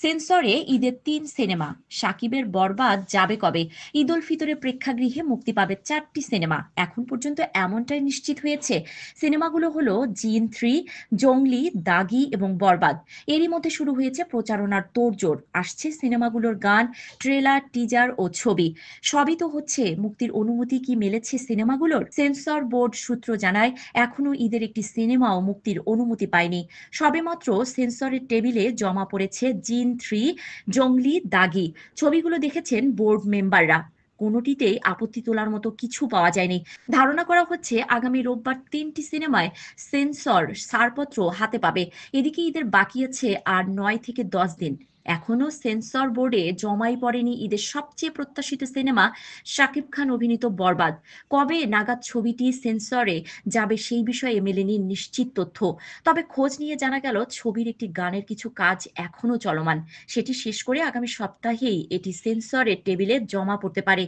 সেন্সরে ঈদের ৩ সিনেমা, সাকিবের বরবাদ যাবে কবে? ঈদ উল ফিতরে প্রেক্ষাগৃহে মুক্তি পাবে ৪টি সিনেমা। এখন পর্যন্ত এমনটাই নিশ্চিত হয়েছে। সিনেমাগুলো হলো জিন 3, জংলি, দাগি এবং বরবাদ। এরই মধ্যে শুরু হয়েছে প্রচারণার তোড়জোড়। আসছে সিনেমাগুলোর গান, ট্রেলার, টিজার ও ছবি। সবই তো হচ্ছে। মুক্তির অনুমতি কি মিলেছে সিনেমাগুলোর? সেন্সর বোর্ড সূত্র জানায়, এখনো ঈদের একটি সিনেমাও মুক্তির অনুমতি পায়নি। সবেমাত্র সেন্সরের টেবিলে জমা পড়েছে জিন 3, জংলি, দাগি। ছবিগুলো দেখেছেন বোর্ড মেম্বাররা। কোনোটিতেই আপত্তি তোলার মতো কিছু পাওয়া যায়নি। ধারণা করা হচ্ছে আগামী রোববার ৩টি সিনেমায় সেন্সর ছাড়পত্র হাতে পাবে। এদিকে ঈদের বাকি আছে আর ৯ থেকে ১০ দিন। এখনো সেন্সর বোর্ডে জমাই পড়েনি ঈদের সবচেয়ে প্রত্যাশিত সিনেমা শাকিব খান অভিনীত বরবাদ। কবে নাগাদ ছবিটি সেন্সরে যাবে সেই বিষয়ে মেলেনি নিশ্চিত তথ্য। তবে খোঁজ নিয়ে জানা গেল ছবির একটি গানের কিছু কাজ এখনো চলমান। সেটি শেষ করে আগামী সপ্তাহেই এটি সেন্সরের টেবিলে জমা পড়তে পারে।